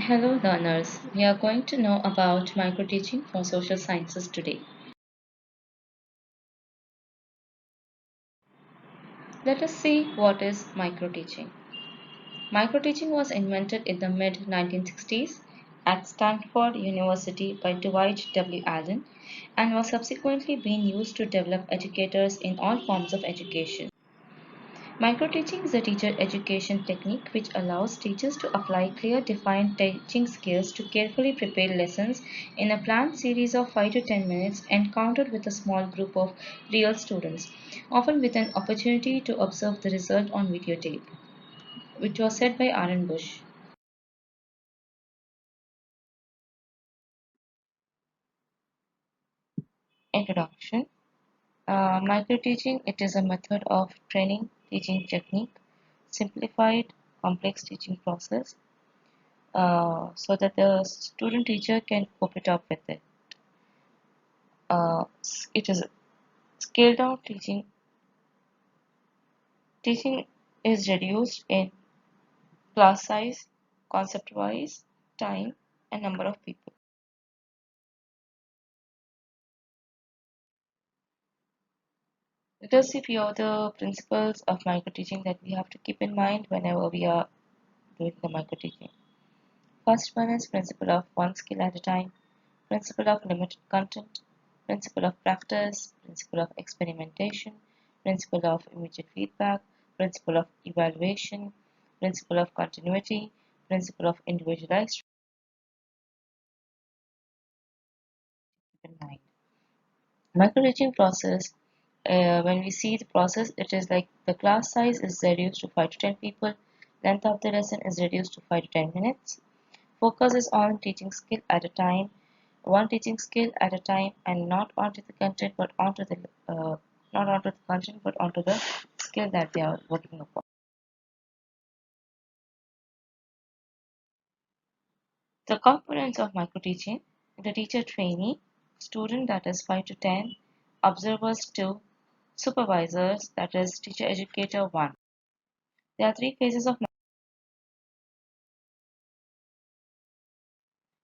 Hello learners, we are going to know about microteaching for social sciences today. Let us see what is microteaching. Microteaching was invented in the mid 1960s at Stanford University by Dwight W. Allen and was subsequently being used to develop educators in all forms of education. Microteaching is a teacher education technique which allows teachers to apply clear defined teaching skills to carefully prepare lessons in a planned series of 5 to 10 minutes encountered with a small group of real students, often with an opportunity to observe the result on videotape, which was said by Aaron Bush. Introduction. Microteaching, it is a method of training teaching technique, simplified complex teaching process so that the student teacher can cope it up with it. It is scaled down teaching. Teaching is reduced in class size, concept wise, time, and number of people. Let us see few of the principles of microteaching that we have to keep in mind whenever we are doing the microteaching. First one is principle of one skill at a time, principle of limited content, principle of practice, principle of experimentation, principle of immediate feedback, principle of evaluation, principle of continuity, principle of individualized in mind. Micro-teaching process, when we see the process, it is like the class size is reduced to 5 to 10 people, length of the lesson is reduced to 5 to 10 minutes, focus is on teaching skill at a time, one teaching skill at a time, and not onto the content but onto the not onto the content but onto the skill that they are working upon. The components of micro-teaching: the teacher trainee, student that is 5 to 10, observers 2, supervisors that is teacher educator 1. There are three phases of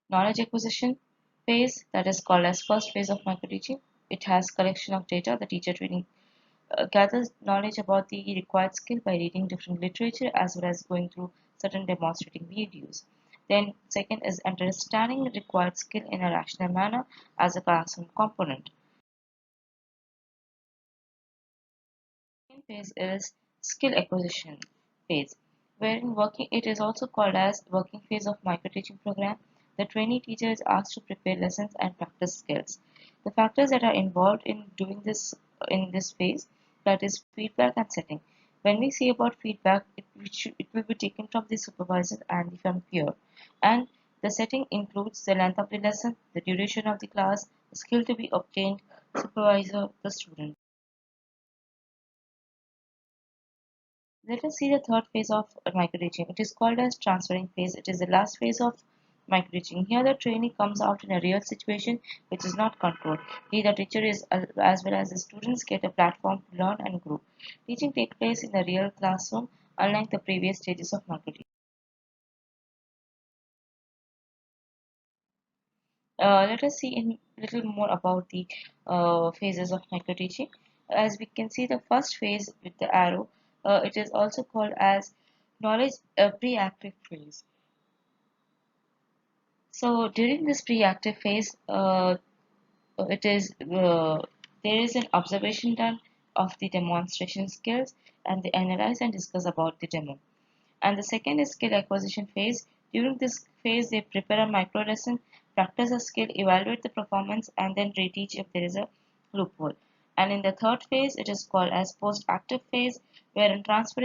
knowledge acquisition phase that is called as first phase of microteaching. It has collection of data. The teacher training gathers knowledge about the required skill by reading different literature as well as going through certain demonstrating videos. Then second is understanding the required skill in a rational manner as a classroom component. Second phase is skill acquisition phase, wherein working it is also called as working phase of microteaching program. The trainee teacher is asked to prepare lessons and practice skills. The factors that are involved in doing this in this phase, that is feedback and setting. When we say about feedback, it will be taken from the supervisor and from peer. And the setting includes the length of the lesson, the duration of the class, the skill to be obtained, supervisor, the student. Let us see the third phase of microteaching. It is called as transferring phase. It is the last phase of microteaching. Here the trainee comes out in a real situation which is not controlled. Here the teacher is as well as the students get a platform to learn and grow. Teaching takes place in the real classroom unlike the previous stages of microteaching. Let us see in little more about the phases of microteaching. As we can see the first phase with the arrow, it is also called as knowledge pre-active phase. So during this pre-active phase, it is there is an observation done of the demonstration skills and they analyze and discuss about the demo. And the second is skill acquisition phase. During this phase, they prepare a micro lesson, practice a skill, evaluate the performance, and then reteach if there is a loophole. And in the third phase, it is called as post-active phase, wherein transfer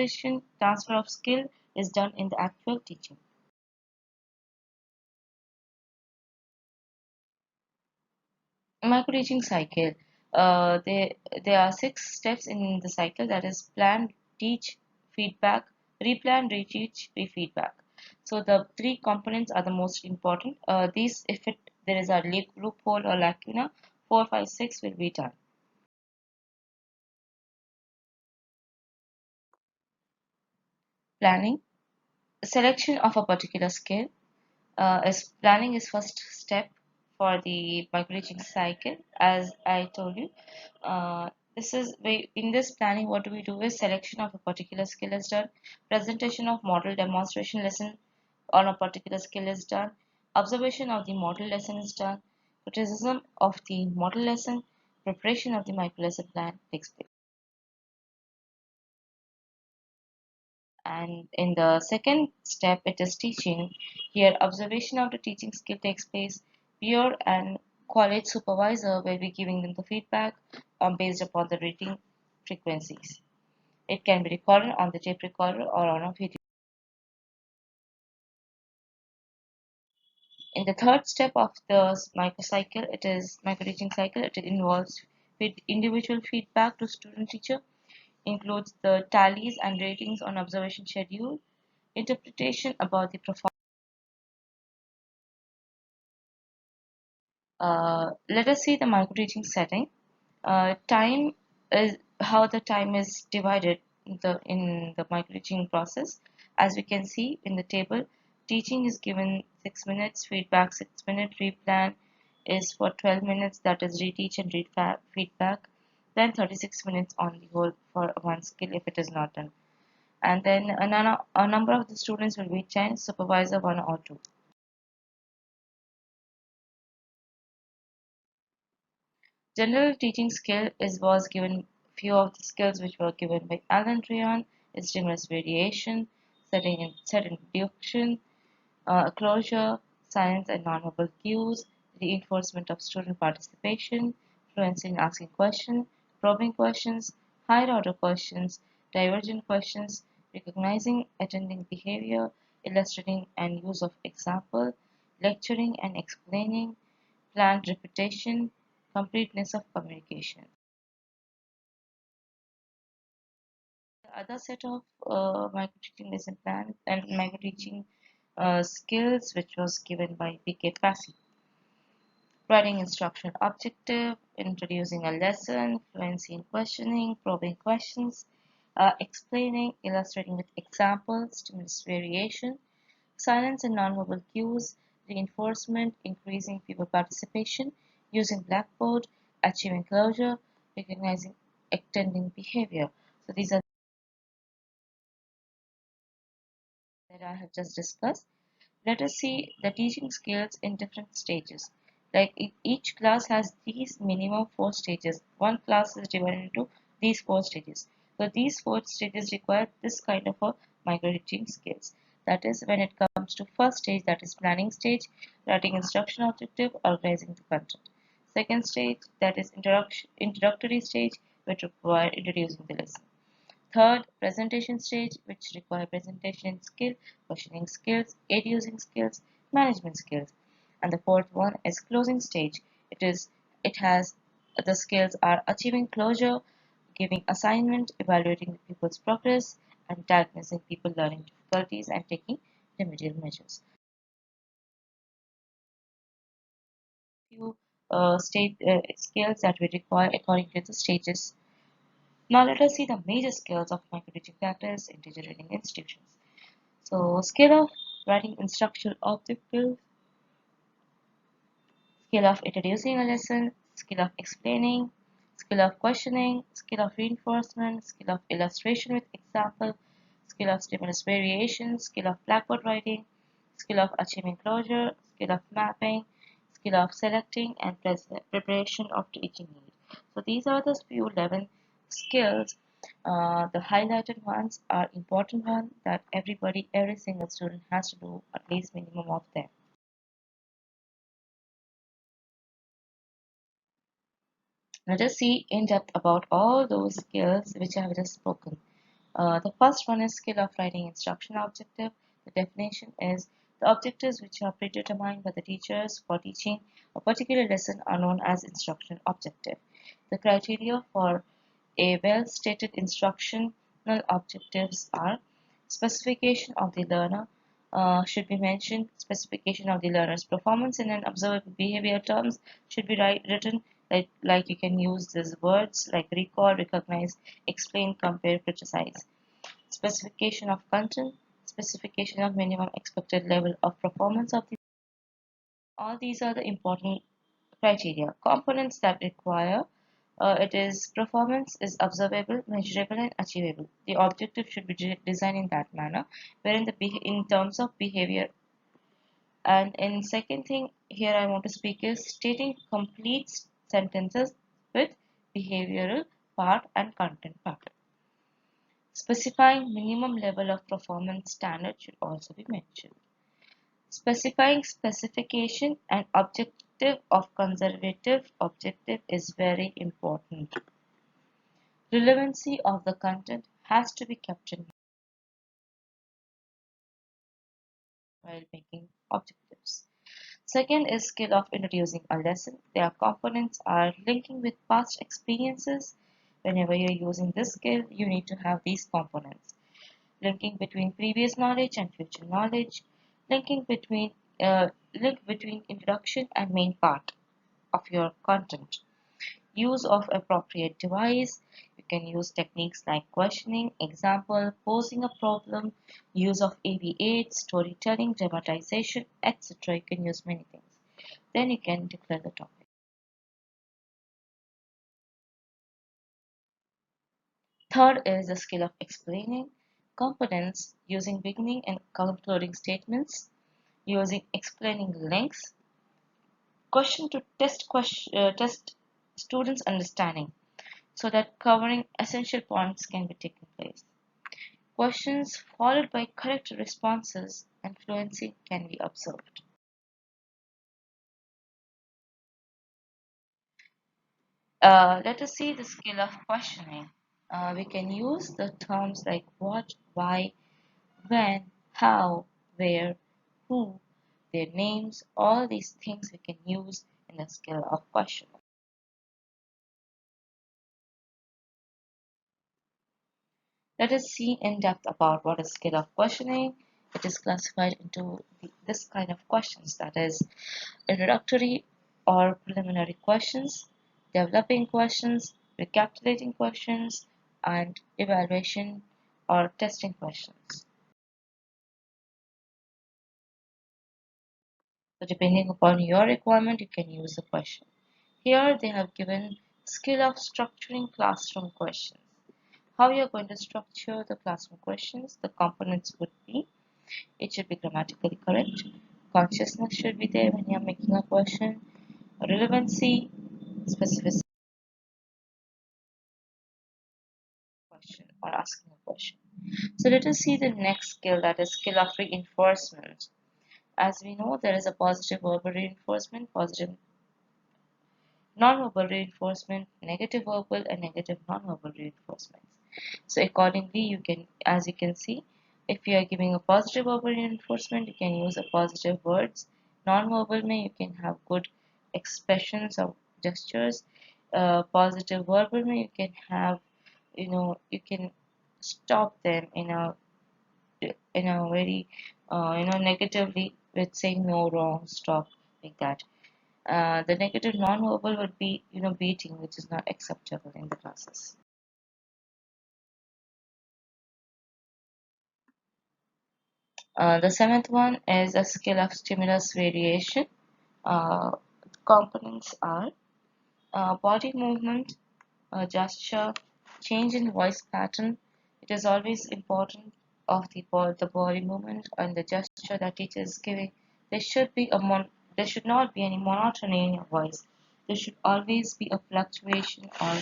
of skill is done in the actual teaching. Micro-teaching cycle. There are 6 steps in the cycle, that is plan, teach, feedback, replan, reteach, refeedback. So the three components are the most important. These, if there is a loophole or lacuna, 4, 5, 6 will be done. Planning, selection of a particular skill, Is planning is first step for the micro-teaching cycle. As I told you, this is in this planning. What do we do is selection of a particular skill is done, presentation of model demonstration lesson on a particular skill is done, observation of the model lesson is done, criticism of the model lesson, preparation of the micro lesson plan takes place. And in the second step, it is teaching. Here, observation of the teaching skill takes place. Peer and college supervisor will be giving them the feedback based upon the reading frequencies. It can be recorded on the tape recorder or on a video. In the third step of the microcycle, it is micro-teaching cycle. It involves individual feedback to student teacher, includes the tallies and ratings on observation schedule, interpretation about the profile. Let us see the micro-teaching setting. Time is how the time is divided in the micro-teaching process. As we can see in the table, teaching is given 6 minutes, feedback 6 minutes, replan is for 12 minutes, that is reteach and read feedback, then 36 minutes on the whole for one skill if it is not done. And then a number of the students will be 10, supervisor 1 or 2. General teaching skill was given few of the skills which were given by Alan Ryan is stimulus variation, set induction, closure, science and nonverbal cues, reinforcement of student participation, fluency in asking questions, probing questions, higher order questions, divergent questions, recognizing attending behavior, illustrating and use of example, lecturing and explaining, planned repetition, completeness of communication. The other set of micro-teaching lesson plan and micro-teaching skills which was given by PK Passy. Writing instruction objective, introducing a lesson, fluency in questioning, probing questions, explaining, illustrating with examples, stimulus variation, silence and nonverbal cues, reinforcement, increasing pupil participation, using Blackboard, achieving closure, recognizing attending behavior. So these are that I have just discussed. Let us see the teaching skills in different stages. Like each class has these minimum 4 stages. One class is divided into these 4 stages. So these 4 stages require this kind of a micro teaching skills. That is when it comes to first stage, that is planning stage, writing instruction objective, organizing the content. Second stage, that is introductory stage, which require introducing the lesson. Third, presentation stage, which require presentation skill, questioning skills, aid using skills, management skills. And the fourth one is closing stage. It has the skills are achieving closure, giving assignment, evaluating the pupil's progress, and diagnosing people learning difficulties and taking remedial measures. Few state skills that we require according to the stages. Now let us see the major skills of micro-teaching practice in teacher training institutions. So skill of writing instructional objectives, skill of introducing a lesson, skill of explaining, skill of questioning, skill of reinforcement, skill of illustration with example, skill of stimulus variation, skill of blackboard writing, skill of achieving closure, skill of mapping, skill of selecting and preparation of teaching need. So these are the few 11 skills. The highlighted ones are important ones that every single student has to do at least minimum of them. Let us see in depth about all those skills which I have just spoken. The first one is skill of writing instruction objective. The definition is the objectives which are predetermined by the teachers for teaching a particular lesson are known as instruction objective. The criteria for a well-stated instructional objectives are specification of the learner should be mentioned. Specification of the learner's performance in an observable behavior terms should be written like you can use these words like recall, recognize, explain, compare, criticize. Specification of content, specification of minimum expected level of performance of the All these are the important criteria. Components that require it is performance is observable, measurable, and achievable. The objective should be designed in that manner, wherein in terms of behavior. And in second thing here I want to speak is stating complete sentences with behavioral part and content part. Specifying minimum level of performance standard should also be mentioned. Specifying specification and objective of conservative objective is very important. Relevancy of the content has to be kept in mind while making objectives. Second is skill of introducing a lesson. Their components are linking with past experiences. Whenever you're using this skill, you need to have these components. Linking between previous knowledge and future knowledge. Linking between link between introduction and main part of your content. Use of appropriate device. You can use techniques like questioning, example, posing a problem, use of AV8, storytelling, dramatization, etc. You can use many things. Then you can declare the topic. Third is the skill of explaining components using beginning and concluding statements, using explaining links, question to test students' understanding so that covering essential points can be taken place. Questions followed by correct responses and fluency can be observed. Let us see the skill of questioning. We can use the terms like what, why, when, how, where, who, their names, all these things we can use in the skill of questioning. Let us see in depth about what is skill of questioning. It is classified into this kind of questions, that is introductory or preliminary questions, developing questions, recapitulating questions, and evaluation or testing questions. So depending upon your requirement, you can use the question. Here they have given skill of structuring classroom questions. How you are going to structure the classroom questions, the components would be, it should be grammatically correct, consciousness should be there when you are making a question, relevancy, specificity question or asking a question. So let us see the next skill, that is skill of reinforcement. As we know, there is a positive verbal reinforcement, positive non-verbal reinforcement, negative verbal and negative non-verbal reinforcements. So accordingly, you can, as you can see, if you are giving a positive verbal reinforcement, you can use a positive words. Non-verbal may you can have good expressions of gestures. Positive verbal may you can have, you can stop them in a very negatively with saying no, wrong, stop, like that. The negative non-verbal would be beating, which is not acceptable in the classes. The seventh one is a skill of stimulus variation. Uh, Components are body movement, gesture, change in voice pattern. It is always important of the body movement and the gesture that teacher is giving. There should not be any monotony in your voice. There should always be a fluctuation, or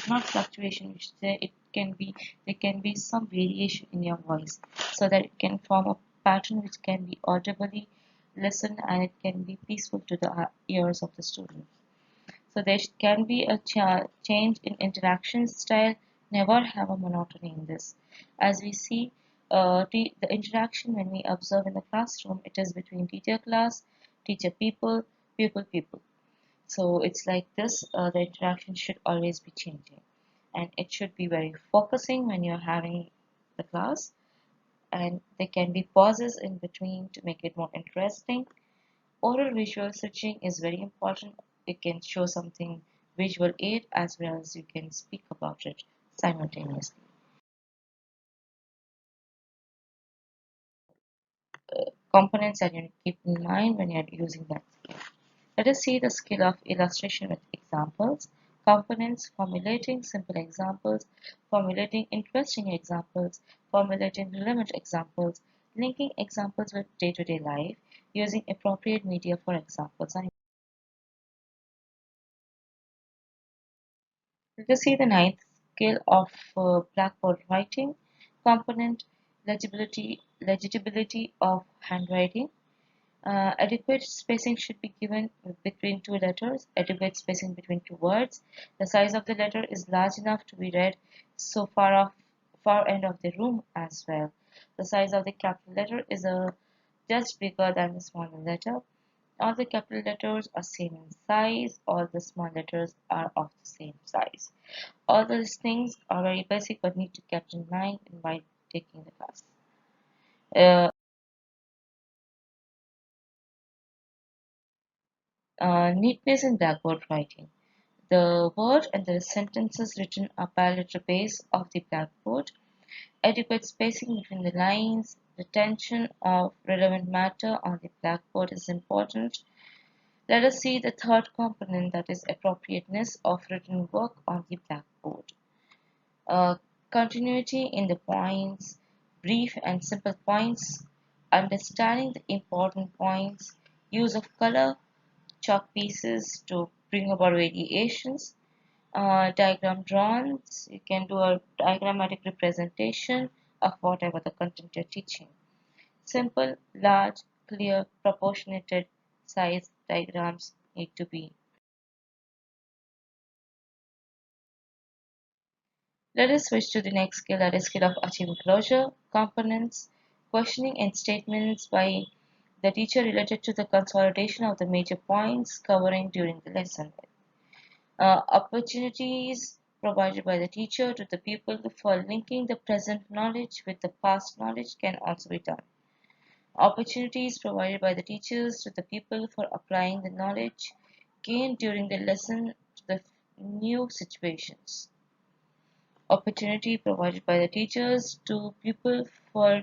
not fluctuation. We should say it can be there can be some variation in your voice so that it can form a pattern which can be audibly listened and it can be peaceful to the ears of the student. So there can be a change in interaction style, never have a monotony in this. As we see, the interaction when we observe in the classroom, it is between teacher class, teacher people, pupil people. So it's like this, the interaction should always be changing. And it should be very focusing when you're having the class. And there can be pauses in between to make it more interesting. Oral visual switching is very important. You can show something visual aid as well as you can speak about it simultaneously. Components that you need to keep in mind when you're using that skill. Let us see the skill of illustration with examples, components, formulating simple examples, formulating interesting examples, formulating relevant examples, linking examples with day-to-day life, using appropriate media for examples. Let us see the ninth skill of blackboard writing, component, legibility of handwriting. Adequate spacing should be given between two letters, adequate spacing between two words. The size of the letter is large enough to be read so far end of the room as well. The size of the capital letter is just bigger than the smaller letter. All the capital letters are same in size. All the small letters are of the same size. All these things are very basic but need to keep in mind while taking the class. Uh, Neatness in blackboard writing. The word and the sentences written are parallel to the base of the blackboard. Adequate spacing between the lines, retention of relevant matter on the blackboard is important. Let us see the third component, that is appropriateness of written work on the blackboard. Uh, Continuity in the points, brief and simple points, understanding the important points, use of color, chalk pieces to bring about variations, diagram drawings. You can do a diagrammatic representation of whatever the content you're teaching. Simple, large, clear, proportionate size diagrams need to be. Let us switch to the next skill, that is skill of achieving closure, components, questioning and statements by the teacher related to the consolidation of the major points covering during the lesson. Opportunities provided by the teacher to the pupil for linking the present knowledge with the past knowledge can also be done. Opportunities provided by the teachers to the pupil for applying the knowledge gained during the lesson to the new situations. Opportunity provided by the teachers to pupil for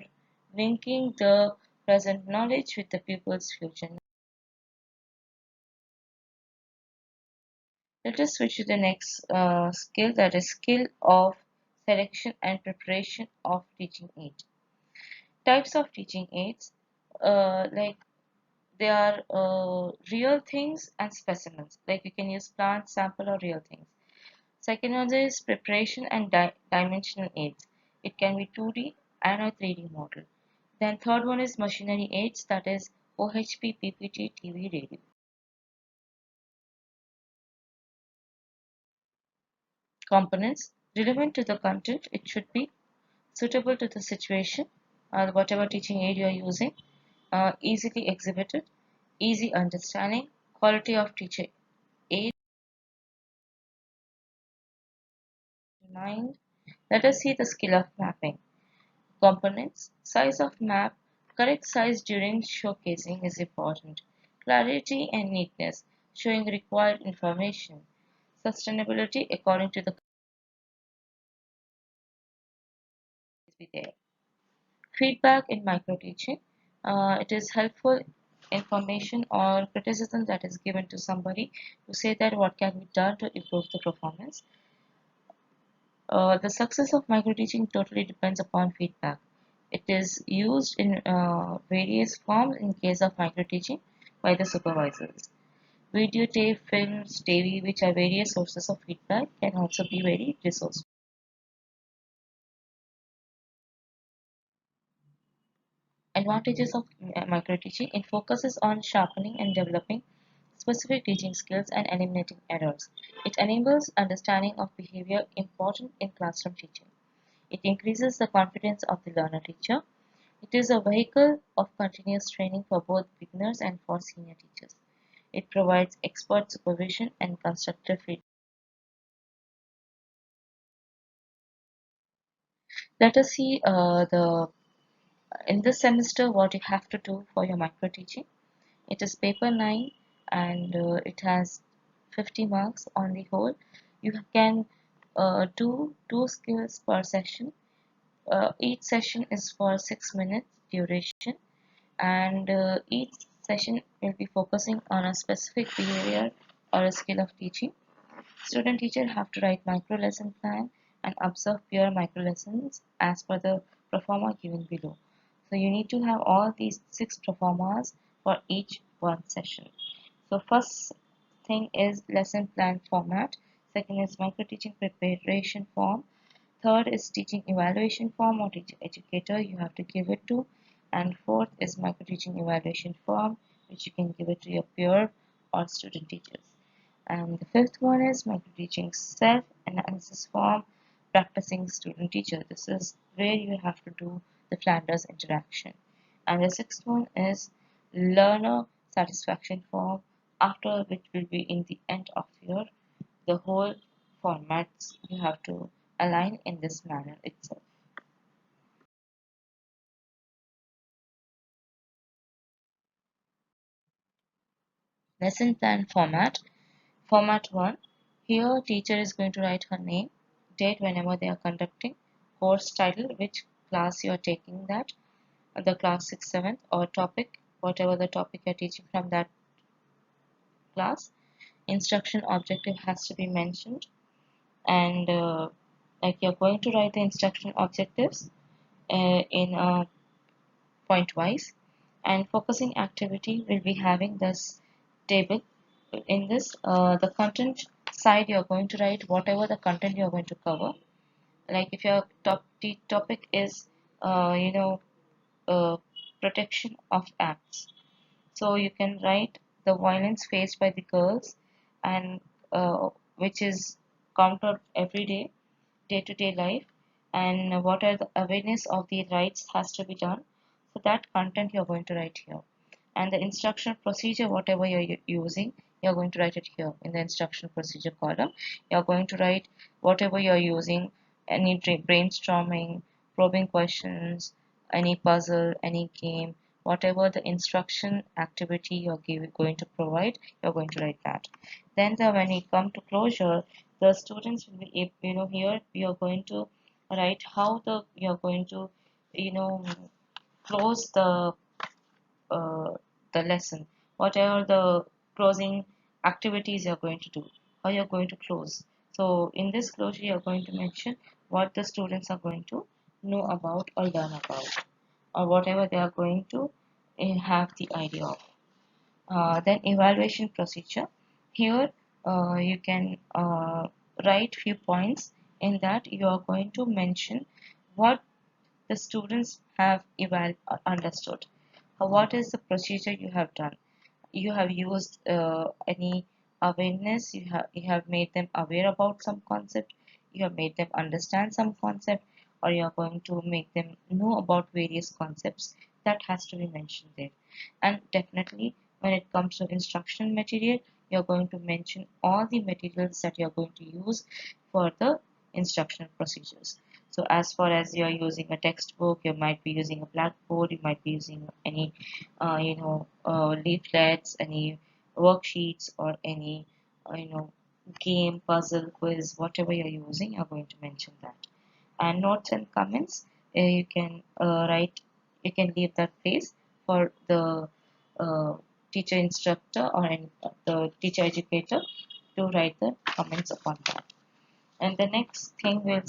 linking the present knowledge with the pupil's future. Let us switch to the next skill, that is skill of selection and preparation of teaching aid. Types of teaching aids, like they are real things and specimens. Like you can use plant, sample, or real things. Second one is preparation and dimensional aids. It can be 2D and a 3D model. Then third one is machinery aids, that is OHP, PPT, TV, radio. Components relevant to the content. It should be suitable to the situation, whatever teaching aid you are using, easily exhibited, easy understanding, quality of teacher aid. Mind. Let us see the skill of mapping. Components, size of map, correct size during showcasing is important. Clarity and neatness, showing required information. Sustainability according to the be there. Feedback in micro teaching. It is helpful information or criticism that is given to somebody to say that what can be done to improve the performance. The success of micro teaching totally depends upon feedback. It is used in various forms in case of micro teaching by the supervisors. Videotape, films, TV, which are various sources of feedback, can also be very resourceful. Advantages of micro teaching. It focuses on sharpening and developing specific teaching skills and eliminating errors. It enables understanding of behavior important in classroom teaching. It increases the confidence of the learner teacher. It is a vehicle of continuous training for both beginners and for senior teachers. It provides expert supervision and constructive feedback. Let us see the in this semester what you have to do for your micro teaching. It is paper 9 and it has 50 marks on the whole. You can do 2 skills per session. Each session is for 6 minutes duration and each session will be focusing on a specific behavior or a skill of teaching. Student teacher have to write micro lesson plan and observe peer micro lessons as per the proforma given below. So you need to have all these 6 proformas for each one session. So first thing is lesson plan format. Second is micro teaching preparation form. Third is teaching evaluation form or teacher educator you have to give it to. And fourth is micro teaching evaluation form which you can give it to your peer or student teachers. And the fifth one is micro teaching self analysis form practicing student teacher. This is where you have to do the Flanders interaction. And the sixth one is learner satisfaction form, after which will be in the end of your the whole formats you have to align in this manner itself. Lesson plan format. Format 1. Here teacher is going to write her name, date whenever they are conducting, course title, which class you are taking that, the class 6th, 7th, or topic, whatever the topic you are teaching from that class. Instruction objective has to be mentioned, and like you're going to write the instruction objectives in point wise, and focusing activity will be having this table. In this the content side you're going to write whatever the content you're going to cover. Like if your topic is you know protection of acts, so you can write the violence faced by the girls, and which is countered every day, day-to-day life, and what are the awareness of the rights has to be done. So that content you're going to write here. And the instruction procedure, whatever you're using, you're going to write it here in the instruction procedure column. You're going to write whatever you're using, any brainstorming, probing questions, any puzzle, any game, whatever the instruction activity going to provide, you're going to write that. Then when you come to closure, the students will be here you're going to write how you're going to you know close uh, the lesson, whatever the closing activities you're going to do, how you're going to close. So in this closure you're going to mention what the students are going to know about or learn about, or whatever they are going to have the idea of. Then evaluation procedure. Here you can write few points in that you are going to mention what the students have understood. What is the procedure you have done? You have used any awareness, you have made them aware about some concept, you have made them understand some concept, or you are going to make them know about various concepts. That has to be mentioned there. And definitely when it comes to instructional material, you're going to mention all the materials that you're going to use for the instructional procedures. So as far as you're using a textbook, you might be using a blackboard, you might be using any leaflets, any worksheets, or any game, puzzle, quiz, whatever you're using, you're going to mention that. And notes and comments, you can write, you can leave that place for the uh, teacher instructor or the teacher educator to write the comments upon that. And the next thing we'll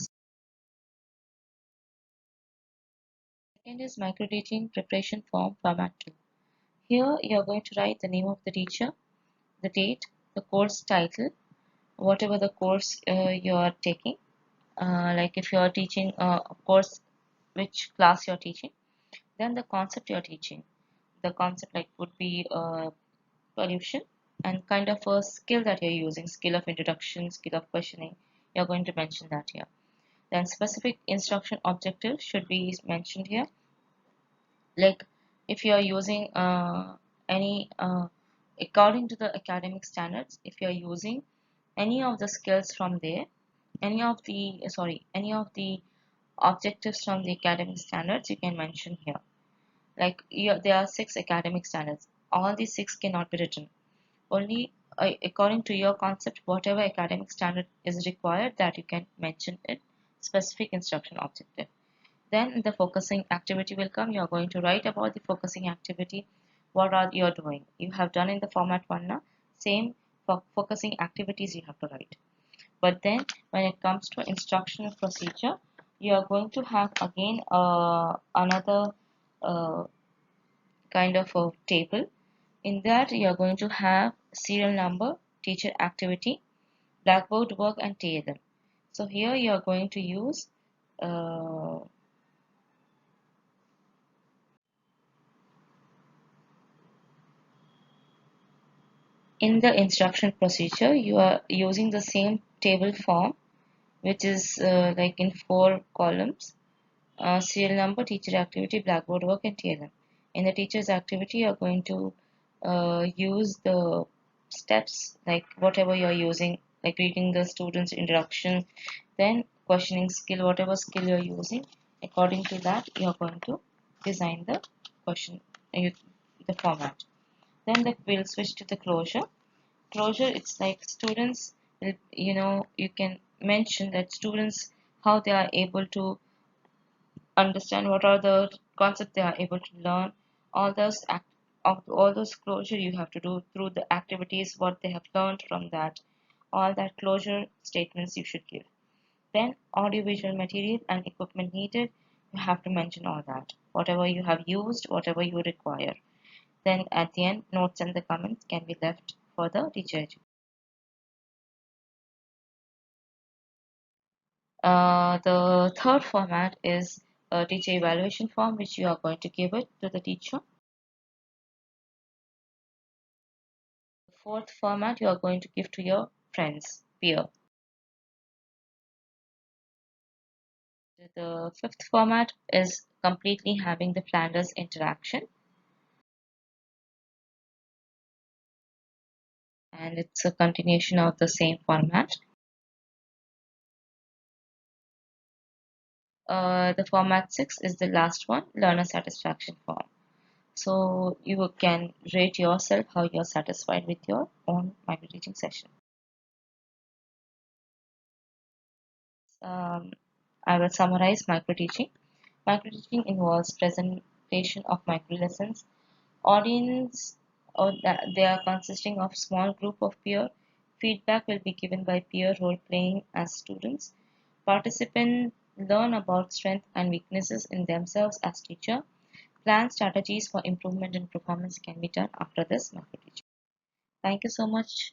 second is micro teaching preparation form format 2. Here you are going to write the name of the teacher, the date, the course title, whatever the course you are taking. Like if you are teaching a course, which class you are teaching, then the concept you are teaching. The concept like would be pollution, and kind of a skill that you're using, skill of introduction, skill of questioning. You're going to mention that here. Then specific instruction objective should be mentioned here. Like if you are using any according to the academic standards, if you are using any of the skills from there, any of the objectives from the academic standards, you can mention here. Like there are 6 academic standards, all these 6 cannot be written. Only according to your concept, whatever academic standard is required, that you can mention it specific instruction objective. Then the focusing activity will come. You are going to write about the focusing activity, what are you doing. You have done in the format 1 now. Same for focusing activities you have to write. But then when it comes to instructional procedure, you are going to have again another uh, kind of a table. In that you are going to have serial number, teacher activity, blackboard work and TLM. So here you are going to use uh, in the instruction procedure you are using the same table form, which is like in 4 columns: serial number, teacher activity, blackboard work and TLM. In the teacher's activity you are going to use the steps like whatever you are using, like reading the student's introduction, then questioning skill, whatever skill you are using. According to that you are going to design the question, the format. Then we'll switch to the closure. It's like students you can mention that students, how they are able to understand, what are the concepts they are able to learn. All those all those closure you have to do through the activities, what they have learned from that. All that closure statements you should give. Then audiovisual material and equipment needed, you have to mention all that, whatever you have used, whatever you require. Then at the end, notes and the comments can be left for the teacher. The third format is a teacher evaluation form, which you are going to give it to the teacher. The fourth format you are going to give to your friends, peer. The fifth format is completely having the Flanders interaction, and it's a continuation of the same format. The format 6 is the last one, learner satisfaction form. So you can rate yourself how you're satisfied with your own micro teaching session. Um, I will summarize micro teaching. Micro teaching involves presentation of micro lessons. Audience, or they are consisting of small group of peer. Feedback will be given by peer role playing as students. Participants learn about strengths and weaknesses in themselves as teacher. Plan strategies for improvement in performance can be done after this micro teaching. Thank you so much.